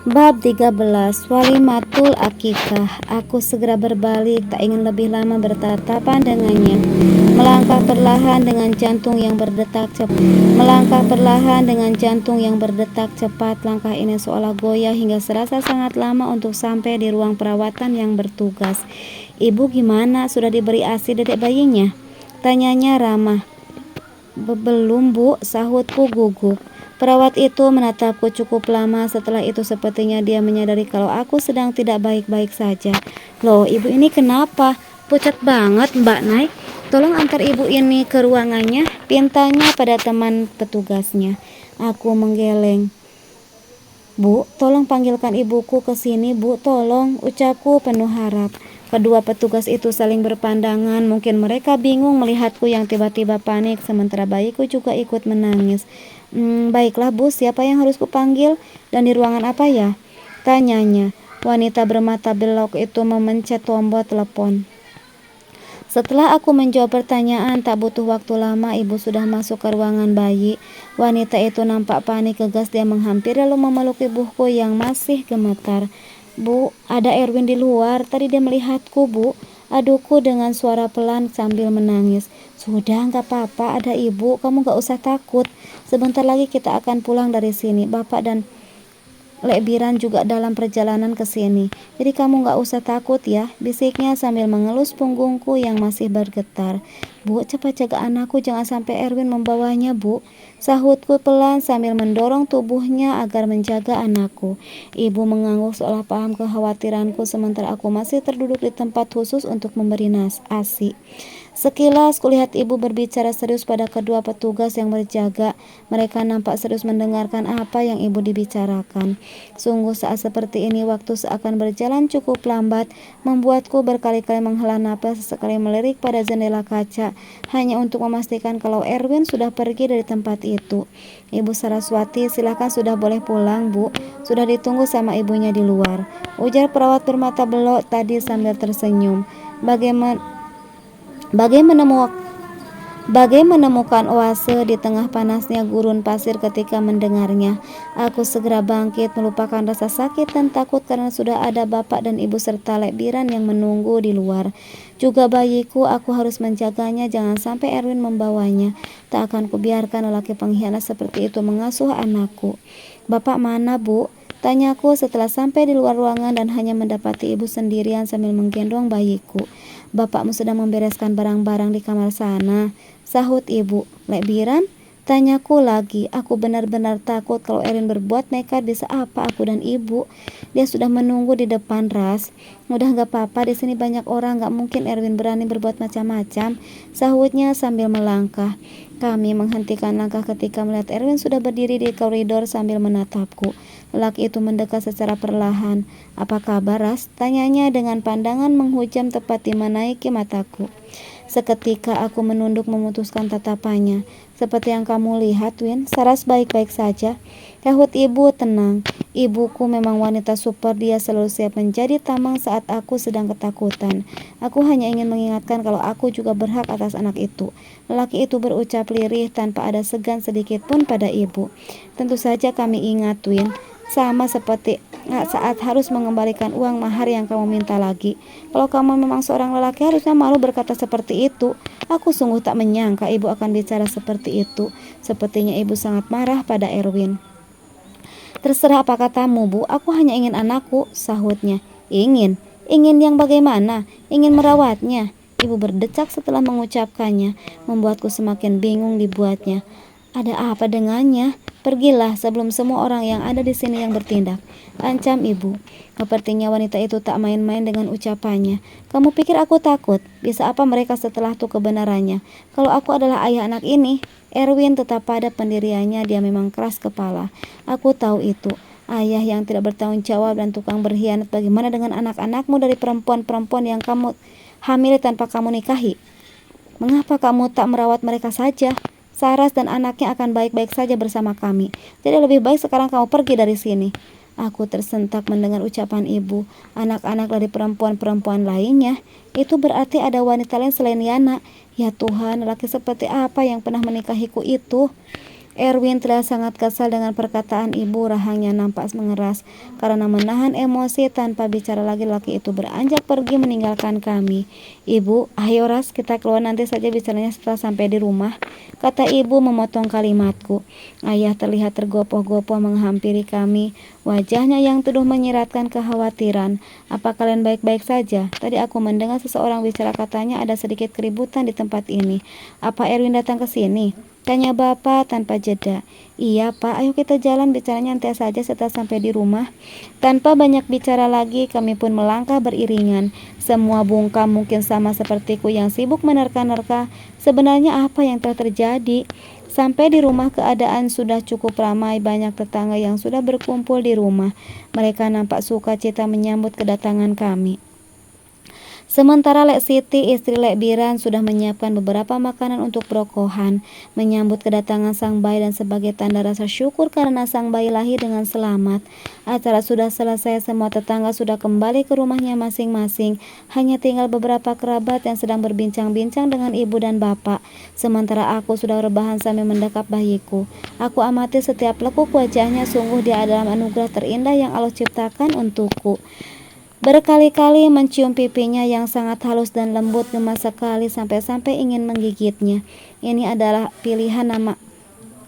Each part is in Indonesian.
Bab 13. Walimatul Akikah. Aku segera berbalik, tak ingin lebih lama bertatapan dengannya. Melangkah perlahan dengan jantung yang berdetak cepat. Langkah ini seolah goyah hingga serasa sangat lama untuk sampai di ruang perawatan yang bertugas. Ibu gimana? Sudah diberi ASI dedek bayinya? Tanyanya ramah. Belum bu, sahutku gugup. Perawat itu menatapku cukup lama. Setelah itu sepertinya dia menyadari kalau aku sedang tidak baik-baik saja. Loh, ibu ini kenapa? Pucat banget Mbak Nay. Tolong antar ibu ini ke ruangannya, pintanya pada teman petugasnya. Aku menggeleng. Bu, tolong panggilkan ibuku ke sini, Bu, tolong, ucapku penuh harap. Kedua petugas itu saling berpandangan, mungkin mereka bingung melihatku yang tiba-tiba panik, sementara bayiku juga ikut menangis. Baiklah Bu, siapa yang harus kupanggil? Dan di ruangan apa ya? Tanyanya. Wanita bermata belok itu memencet tombol telepon. Setelah aku menjawab pertanyaan, tak butuh waktu lama ibu sudah masuk ke ruangan bayi. Wanita itu nampak panik gegas, dia menghampiri lalu memeluk ibuku yang masih gemetar. Bu, ada Erwin di luar, tadi dia melihatku Bu. Aduku dengan suara pelan sambil menangis. Sudah, gak apa-apa, ada ibu, kamu gak usah takut. Sebentar lagi kita akan pulang dari sini, Bapak dan Lek Biran juga dalam perjalanan ke sini. Jadi kamu gak usah takut ya, bisiknya sambil mengelus punggungku yang masih bergetar. Bu, cepat jaga anakku, jangan sampai Erwin membawanya Bu. Sahutku pelan sambil mendorong tubuhnya agar menjaga anakku. Ibu mengangguk seolah paham kekhawatiranku sementara aku masih terduduk di tempat khusus untuk memberi ASI. Sekilas kulihat ibu berbicara serius pada kedua petugas yang berjaga. Mereka nampak serius mendengarkan apa yang ibu dibicarakan. Sungguh saat seperti ini waktu seakan berjalan cukup lambat, membuatku berkali-kali menghela napas, sesekali melirik pada jendela kaca, hanya untuk memastikan kalau Erwin sudah pergi dari tempat itu. Ibu Saraswati, silakan sudah boleh pulang Bu, sudah ditunggu sama ibunya di luar, ujar perawat bermata belok tadi sambil tersenyum. Bagai menemukan oase di tengah panasnya gurun pasir ketika mendengarnya. Aku segera bangkit melupakan rasa sakit dan takut karena sudah ada bapak dan ibu serta Lek Biran yang menunggu di luar. Juga bayiku, aku harus menjaganya jangan sampai Erwin membawanya. Tak akan kubiarkan lelaki pengkhianat seperti itu mengasuh anakku. Bapak mana Bu? Tanyaku setelah sampai di luar ruangan dan hanya mendapati ibu sendirian sambil menggendong bayiku. Bapakmu sedang membereskan barang-barang di kamar sana, sahut ibu. Lek Biran? Tanyaku lagi. Aku benar-benar takut kalau Erin berbuat nekat, bisa apa aku dan ibu. Dia sudah menunggu di depan Ras. Udah gak apa-apa, di sini banyak orang, gak mungkin Erwin berani berbuat macam-macam, sahutnya sambil melangkah. Kami menghentikan langkah ketika melihat Erwin sudah berdiri di koridor sambil menatapku. Lelaki itu mendekat secara perlahan. Apa kabar Ras? Tanyanya dengan pandangan menghujam tepat di menaiki mataku. Seketika aku menunduk memutuskan tatapannya. Seperti yang kamu lihat Win, Saras baik-baik saja. Sahut ibu tenang. Ibuku memang wanita super, dia selalu siap menjadi tamang saat aku sedang ketakutan. Aku hanya ingin mengingatkan kalau aku juga berhak atas anak itu. Lelaki itu berucap lirih tanpa ada segan sedikit pun pada ibu. Tentu saja kami ingat Win. Sama seperti saat harus mengembalikan uang mahar yang kamu minta lagi. Kalau kamu memang seorang lelaki harusnya malu berkata seperti itu. Aku sungguh tak menyangka ibu akan bicara seperti itu. Sepertinya ibu sangat marah pada Erwin. Terserah apa katamu Bu, aku hanya ingin anakku, sahutnya. Ingin yang bagaimana? Ingin merawatnya. Ibu berdecak setelah mengucapkannya, membuatku semakin bingung dibuatnya. Ada apa dengannya? Pergilah sebelum semua orang yang ada di sini yang bertindak, ancam ibu. Sepertinya wanita itu tak main-main dengan ucapannya. Kamu pikir aku takut? Bisa apa mereka setelah itu kebenarannya? Kalau aku adalah ayah anak ini. Erwin tetap pada pendiriannya, dia memang keras kepala. Aku tahu itu. Ayah yang tidak bertanggung jawab dan tukang berkhianat. Bagaimana dengan anak-anakmu dari perempuan-perempuan yang kamu hamili tanpa kamu nikahi? Mengapa kamu tak merawat mereka saja? Saras dan anaknya akan baik-baik saja bersama kami. Jadi lebih baik sekarang kamu pergi dari sini. Aku tersentak mendengar ucapan ibu. Anak-anak dari perempuan-perempuan lainnya. Itu berarti ada wanita lain selain Yana. Ya Tuhan, lelaki seperti apa yang pernah menikahiku itu? Erwin terlihat sangat kesal dengan perkataan ibu. Rahangnya nampak mengeras. Karena menahan emosi, tanpa bicara lagi laki itu beranjak pergi meninggalkan kami. "Ibu, ayo Ras, kita keluar, nanti saja bicaranya setelah sampai di rumah," kata ibu memotong kalimatku. Ayah terlihat tergopoh-gopoh menghampiri kami. Wajahnya yang teduh menyiratkan kekhawatiran. "Apa kalian baik-baik saja? Tadi aku mendengar seseorang bicara, katanya ada sedikit keributan di tempat ini. Apa Erwin datang ke sini?" tanya bapak tanpa jeda. "Iya pak, ayo kita jalan, bicaranya nanti saja setelah sampai di rumah." Tanpa banyak bicara lagi, kami pun melangkah beriringan. Semua bungkam mungkin sama sepertiku yang sibuk menerka-nerka sebenarnya apa yang telah terjadi. Sampai di rumah keadaan sudah cukup ramai, banyak tetangga yang sudah berkumpul di rumah. Mereka nampak sukacita menyambut kedatangan kami. Sementara Lek Siti, istri Lek Biran, sudah menyiapkan beberapa makanan untuk Brokohan, menyambut kedatangan sang bayi dan sebagai tanda rasa syukur karena sang bayi lahir dengan selamat. Acara sudah selesai, semua tetangga sudah kembali ke rumahnya masing-masing. Hanya tinggal beberapa kerabat yang sedang berbincang-bincang dengan ibu dan bapak. Sementara aku sudah rebahan sambil mendekap bayiku. Aku amati setiap lekuk wajahnya, sungguh dia adalah anugerah terindah yang Allah ciptakan untukku. Berkali-kali mencium pipinya yang sangat halus dan lembut, gemas sekali sampai-sampai ingin menggigitnya. "Ini adalah pilihan nama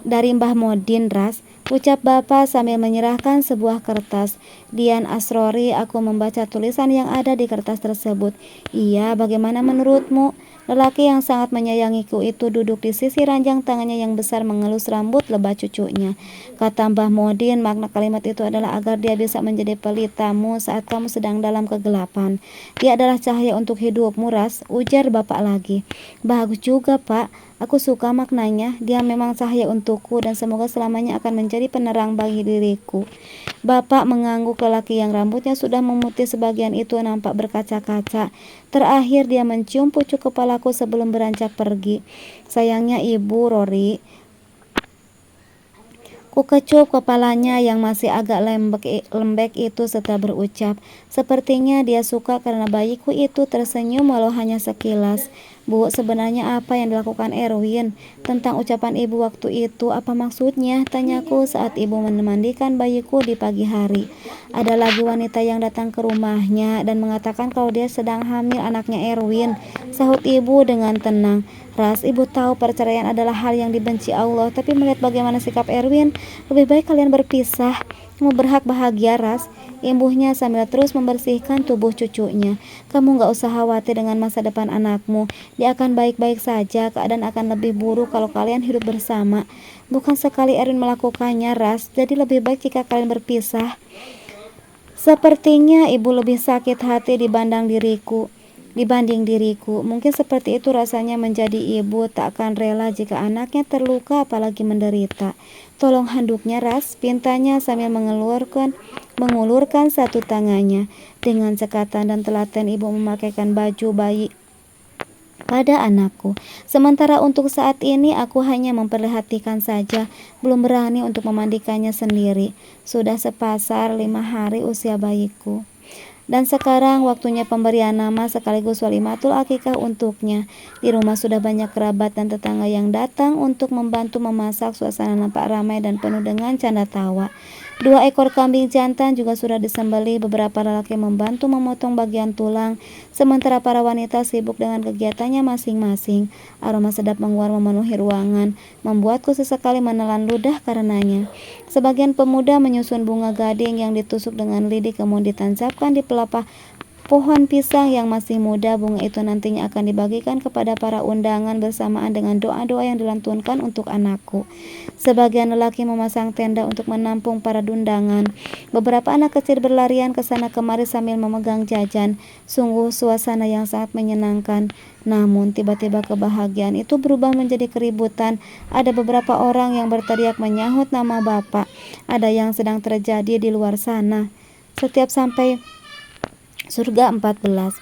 dari Mbah Modin, Ras," ucap bapak sambil menyerahkan sebuah kertas. "Dian Asrori," aku membaca tulisan yang ada di kertas tersebut. "Iya, bagaimana menurutmu?" Lelaki yang sangat menyayangiku itu duduk di sisi ranjang, tangannya yang besar mengelus rambut lebat cucunya. Kata Mbah Modin, makna kalimat itu adalah agar dia bisa menjadi pelitamu saat kamu sedang dalam kegelapan. "Dia adalah cahaya untuk hidupmu, Ras," ujar bapak lagi. "Bagus juga, Pak. Aku suka maknanya. Dia memang cahaya untukku dan semoga selamanya akan menjadi penerang bagi diriku." Bapak mengangguk. Lelaki yang rambutnya sudah memutih sebagian itu nampak berkaca-kaca. Terakhir dia mencium pucuk kepalaku sebelum beranjak pergi. "Sayangnya Ibu Rory." Ku kecup kepalanya yang masih agak lembek itu setelah berucap, "Sepertinya dia suka karena bayiku itu tersenyum walau hanya sekilas." "Bu, sebenarnya apa yang dilakukan Erwin? Tentang ucapan ibu waktu itu, apa maksudnya?" tanyaku saat ibu memandikan bayiku di pagi hari. "Ada lagi wanita yang datang ke rumahnya dan mengatakan kalau dia sedang hamil anaknya Erwin," sahut ibu dengan tenang. "Ras, ibu tahu perceraian adalah hal yang dibenci Allah, tapi melihat bagaimana sikap Erwin, lebih baik kalian berpisah. Kamu berhak bahagia, Ras," imbuhnya sambil terus membersihkan tubuh cucunya. "Kamu gak usah khawatir dengan masa depan anakmu. Dia akan baik-baik saja. Keadaan akan lebih buruk kalau kalian hidup bersama. Bukan sekali Erwin melakukannya, Ras. Jadi lebih baik jika kalian berpisah." Sepertinya ibu lebih sakit hati dibanding diriku. Mungkin seperti itu rasanya menjadi ibu, tak akan rela jika anaknya terluka apalagi menderita. "Tolong handuknya, Ras," pintanya sambil mengulurkan satu tangannya. Dengan cekatan dan telaten ibu memakaikan baju bayi pada anakku. Sementara untuk saat ini aku hanya memperhatikan saja, belum berani untuk memandikannya sendiri. Sudah sepasar 5 hari usia bayiku. Dan sekarang waktunya pemberian nama sekaligus walimatul akikah untuknya. Di rumah sudah banyak kerabat dan tetangga yang datang untuk membantu memasak. Suasana nampak ramai dan penuh dengan canda tawa. 2 ekor kambing jantan juga sudah disembelih. Beberapa lelaki membantu memotong bagian tulang, sementara para wanita sibuk dengan kegiatannya masing-masing. Aroma sedap menguar memenuhi ruangan, membuatku sesekali menelan ludah karenanya. Sebagian pemuda menyusun bunga gading yang ditusuk dengan lidi, kemudian ditancapkan di pelepah pohon pisang yang masih muda. Bunga itu nantinya akan dibagikan kepada para undangan bersamaan dengan doa-doa yang dilantunkan untuk anakku. Sebagian lelaki memasang tenda untuk menampung para undangan. Beberapa anak kecil berlarian ke sana kemari sambil memegang jajan. Sungguh suasana yang sangat menyenangkan. Namun tiba-tiba kebahagiaan itu berubah menjadi keributan. Ada beberapa orang yang berteriak menyahut nama bapak. Ada yang sedang terjadi di luar sana. Setiap sampai surga 14.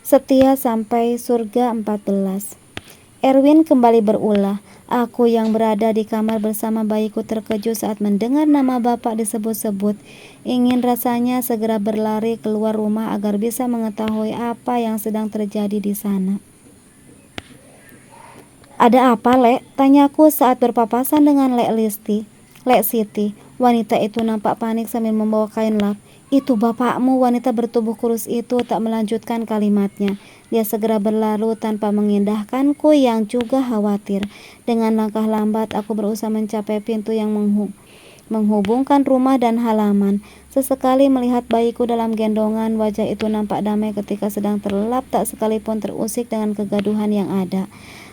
Setia sampai surga 14. Erwin kembali berulah. Aku yang berada di kamar bersama bayiku terkejut saat mendengar nama bapak disebut-sebut. Ingin rasanya segera berlari keluar rumah agar bisa mengetahui apa yang sedang terjadi di sana. Ada apa, Lek? Tanyaku saat berpapasan dengan Lek Siti. Wanita itu nampak panik sambil membawa kain lap. Itu bapakmu. Wanita bertubuh kurus itu tak melanjutkan kalimatnya. Dia segera berlalu tanpa mengindahkanku yang juga khawatir. Dengan langkah lambat aku berusaha mencapai pintu yang menghubungkan rumah dan halaman. Sesekali melihat bayiku dalam gendongan, wajah itu nampak damai ketika sedang terlelap, tak sekalipun terusik dengan kegaduhan yang ada.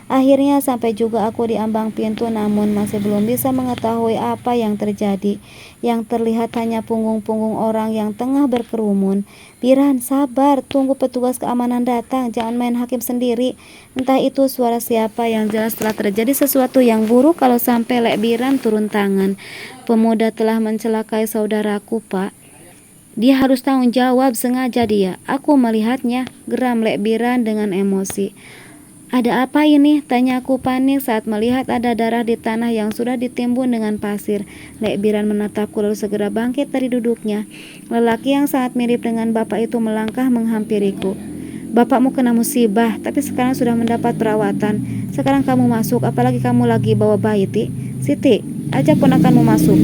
Akhirnya sampai juga aku di ambang pintu, namun masih belum bisa mengetahui apa yang terjadi. Yang terlihat hanya punggung-punggung orang yang tengah berkerumun. Biran, sabar, tunggu petugas keamanan datang, jangan main hakim sendiri. Entah itu suara siapa, yang jelas telah terjadi sesuatu yang buruk kalau sampai Lek Biran turun tangan. Pemuda telah mencelakai saudaraku, Pak. Dia harus tanggung jawab, sengaja dia. Aku melihatnya, geram Lek Biran dengan emosi. Ada apa ini? Tanyaku panik saat melihat ada darah di tanah yang sudah ditimbun dengan pasir. Lek Biran menatapku lalu segera bangkit dari duduknya. Lelaki yang sangat mirip dengan bapak itu melangkah menghampiriku. Bapakmu kena musibah, tapi sekarang sudah mendapat perawatan. Sekarang kamu masuk, apalagi kamu lagi bawa bayi, Ti. Siti, ajak ponakanmu masuk.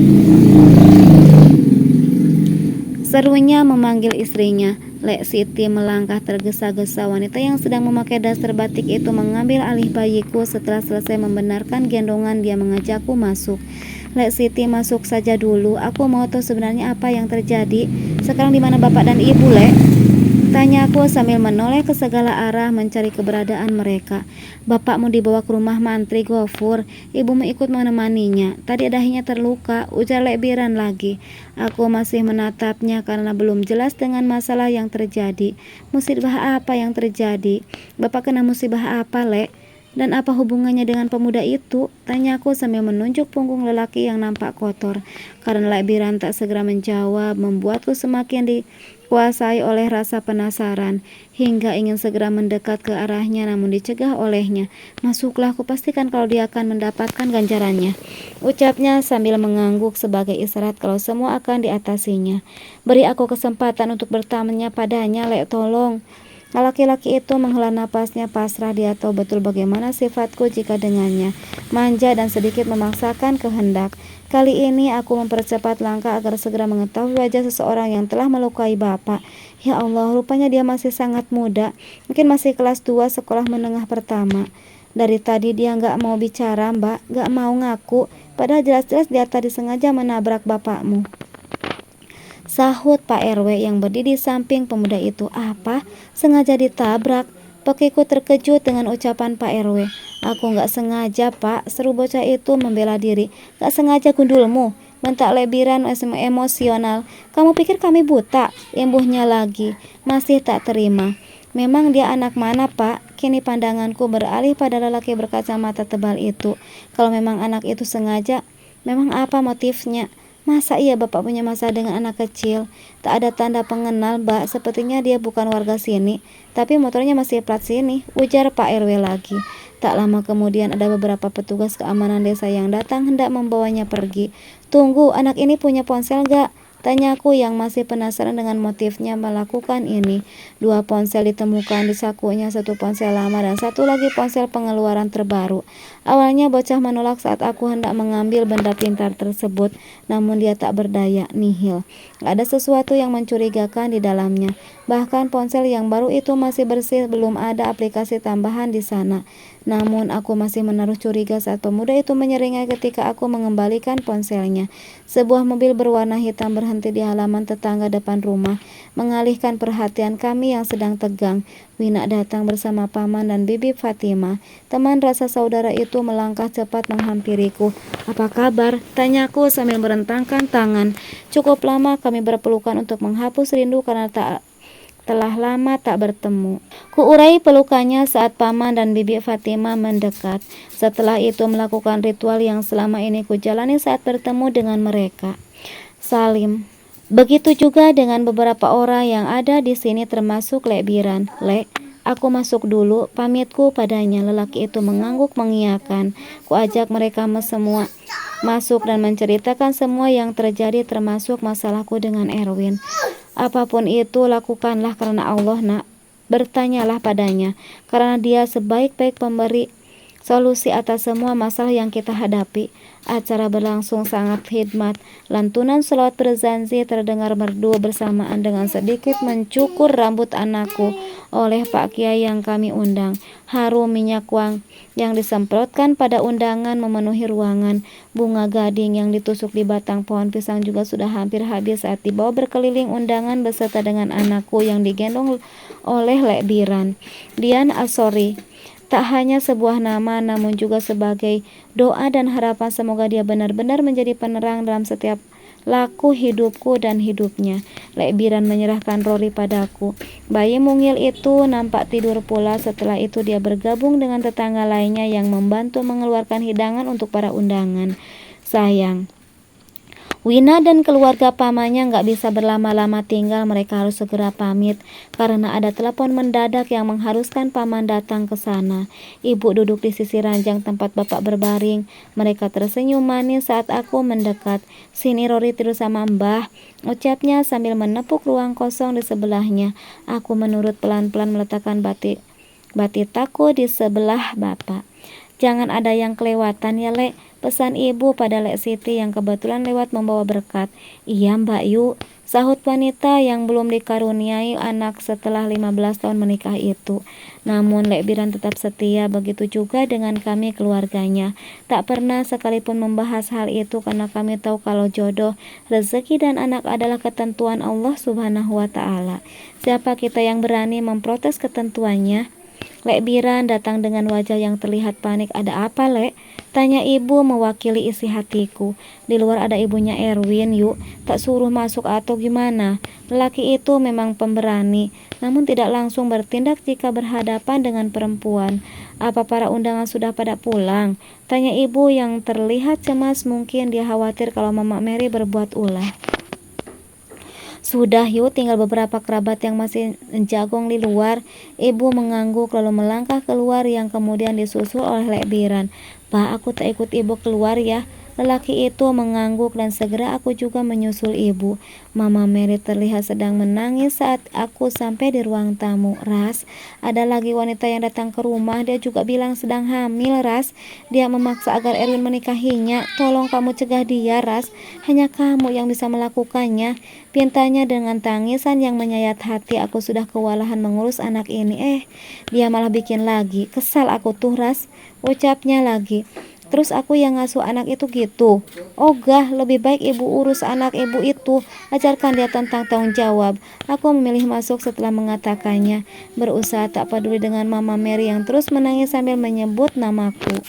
Serunya memanggil istrinya. Lek Siti melangkah tergesa-gesa. Wanita yang sedang memakai daster batik itu mengambil alih bayiku. Setelah selesai membenarkan gendongan, dia mengajakku masuk. Lek Siti, masuk saja dulu. Aku mau tahu sebenarnya apa yang terjadi. Sekarang di mana bapak dan ibu, Lek? Tanyaku sambil menoleh ke segala arah mencari keberadaan mereka. Bapakmu dibawa ke rumah mantri Gofur. Ibumu ikut menemaninya. Tadi dahinya terluka, ujar Lek Biran lagi. Aku masih menatapnya karena belum jelas dengan masalah yang terjadi. Musibah apa yang terjadi? Bapak kena musibah apa, Lek? Dan apa hubungannya dengan pemuda itu? Tanyaku sambil menunjuk punggung lelaki yang nampak kotor. Karena Lek Biran tak segera menjawab, membuatku semakin dikuasai oleh rasa penasaran, hingga ingin segera mendekat ke arahnya, namun dicegah olehnya. Masuklah, aku pastikan kalau dia akan mendapatkan ganjarannya, ucapnya sambil mengangguk sebagai isyarat kalau semua akan diatasinya. Beri aku kesempatan untuk bertanya padanya, Lek, tolong. Laki-laki itu menghela napasnya pasrah. Dia tahu betul bagaimana sifatku jika dengannya, manja dan sedikit memaksakan kehendak. Kali ini aku mempercepat langkah agar segera mengetahui wajah seseorang yang telah melukai bapak. Ya Allah, rupanya dia masih sangat muda, mungkin masih kelas 2 sekolah menengah pertama. Dari tadi dia gak mau bicara, Mbak, gak mau ngaku, padahal jelas-jelas dia tadi sengaja menabrak bapakmu, sahut Pak RW yang berdiri di samping pemuda itu. Apa? Sengaja ditabrak? Pakiku terkejut dengan ucapan Pak RW. Aku gak sengaja, Pak, seru bocah itu membela diri. Gak sengaja gundulmu, bentak Lek Biran emosional. Kamu pikir kami buta? Imbuhnya lagi. Masih tak terima. Memang dia anak mana, Pak? Kini pandanganku beralih pada lelaki berkacamata tebal itu. Kalau memang anak itu sengaja, memang apa motifnya? Masa iya bapak punya masalah dengan anak kecil? Tak ada tanda pengenal, Mbak. Sepertinya dia bukan warga sini, tapi motornya masih plat sini, ujar Pak RW lagi. Tak lama kemudian ada beberapa petugas keamanan desa yang datang hendak membawanya pergi. Tunggu, anak ini punya ponsel gak? Tanyaku yang masih penasaran dengan motifnya melakukan ini. 2 ponsel ditemukan di sakunya, 1 ponsel lama dan 1 lagi ponsel pengeluaran terbaru. Awalnya bocah menolak saat aku hendak mengambil benda pintar tersebut, namun dia tak berdaya, nihil. Gak ada sesuatu yang mencurigakan di dalamnya. Bahkan ponsel yang baru itu masih bersih, belum ada aplikasi tambahan di sana. Namun aku masih menaruh curiga saat pemuda itu menyeringai ketika aku mengembalikan ponselnya. Sebuah mobil berwarna hitam berhenti di halaman tetangga depan rumah, mengalihkan perhatian kami yang sedang tegang. Wina datang bersama paman dan bibi Fatima. Teman rasa saudara itu melangkah cepat menghampiriku. Apa kabar? Tanyaku sambil merentangkan tangan. Cukup lama kami berpelukan untuk menghapus rindu karena telah lama tak bertemu. Kuurai pelukannya saat paman dan bibi Fatima mendekat. Setelah itu melakukan ritual yang selama ini kujalani saat bertemu dengan mereka. Salim. Begitu juga dengan beberapa orang yang ada di sini termasuk Lek Biran. Lek, aku masuk dulu, pamitku padanya. Lelaki itu mengangguk mengiyakan. Kuajak mereka semua masuk dan menceritakan semua yang terjadi termasuk masalahku dengan Erwin. Apapun itu lakukanlah karena Allah, nak. Bertanyalah padanya, karena dia sebaik-baik pemberi solusi atas semua masalah yang kita hadapi. Acara berlangsung sangat khidmat. Lantunan selawat berzanzi terdengar merdu bersamaan dengan sedikit mencukur rambut anakku oleh Pak Kiai yang kami undang. Harum minyak wang yang disemprotkan pada undangan memenuhi ruangan. Bunga gading yang ditusuk di batang pohon pisang juga sudah hampir habis saat dibawa berkeliling undangan beserta dengan anakku yang digendong oleh Lek Biran. Dian Asori tak hanya sebuah nama, namun juga sebagai doa dan harapan semoga dia benar-benar menjadi penerang dalam setiap laku hidupku dan hidupnya. Lek Biran menyerahkan Rory padaku. Bayi mungil itu nampak tidur pula. Setelah itu dia bergabung dengan tetangga lainnya yang membantu mengeluarkan hidangan untuk para undangan. Sayang, Wina dan keluarga pamannya nggak bisa berlama-lama tinggal, mereka harus segera pamit karena ada telepon mendadak yang mengharuskan paman datang ke sana. Ibu duduk di sisi ranjang tempat bapak berbaring. Mereka tersenyum manis saat aku mendekat. "Sini Rory tidur sama Mbah," ucapnya sambil menepuk ruang kosong di sebelahnya. Aku menurut pelan-pelan meletakkan batitaku di sebelah bapak. "Jangan ada yang kelewatan ya, Lek," pesan ibu pada Lek Siti yang kebetulan lewat membawa berkat. "Iya Mbak Yu," sahut wanita yang belum dikaruniai anak setelah 15 tahun menikah itu. Namun Lek Biran tetap setia, begitu juga dengan kami keluarganya. Tak pernah sekalipun membahas hal itu karena kami tahu kalau jodoh, rezeki dan anak adalah ketentuan Allah Subhanahu wa Ta'ala. Siapa kita yang berani memprotes ketentuannya? Lek Biran datang dengan wajah yang terlihat panik. "Ada apa, Lek?" tanya ibu mewakili isi hatiku. "Di luar ada ibunya Erwin, Yuk. Tak suruh masuk atau gimana?" Lelaki itu memang pemberani, namun tidak langsung bertindak jika berhadapan dengan perempuan. "Apa para undangan sudah pada pulang?" tanya ibu yang terlihat cemas. Mungkin dia khawatir kalau Mama Mary berbuat ulah. "Sudah Yuk, tinggal beberapa kerabat yang masih jagong di luar." Ibu mengangguk lalu melangkah keluar yang kemudian disusul oleh Lek Biran. "Pak, aku tak ikut ibu keluar ya." Lelaki itu mengangguk dan segera aku juga menyusul ibu. Mama Mary terlihat sedang menangis saat aku sampai di ruang tamu. "Ras, ada lagi wanita yang datang ke rumah. Dia juga bilang sedang hamil, Ras. Dia memaksa agar Erwin menikahinya. Tolong kamu cegah dia, Ras. Hanya kamu yang bisa melakukannya." Pintanya dengan tangisan yang menyayat hati. Aku sudah kewalahan mengurus anak ini. Dia malah bikin lagi. "Kesal aku tuh, Ras," ucapnya lagi. "Terus aku yang ngasuh anak itu gitu?" "Ogah, lebih baik ibu urus anak ibu itu. Ajarkan dia tentang tanggung jawab." Aku memilih masuk setelah mengatakannya, berusaha tak peduli dengan Mama Mary yang terus menangis sambil menyebut namaku.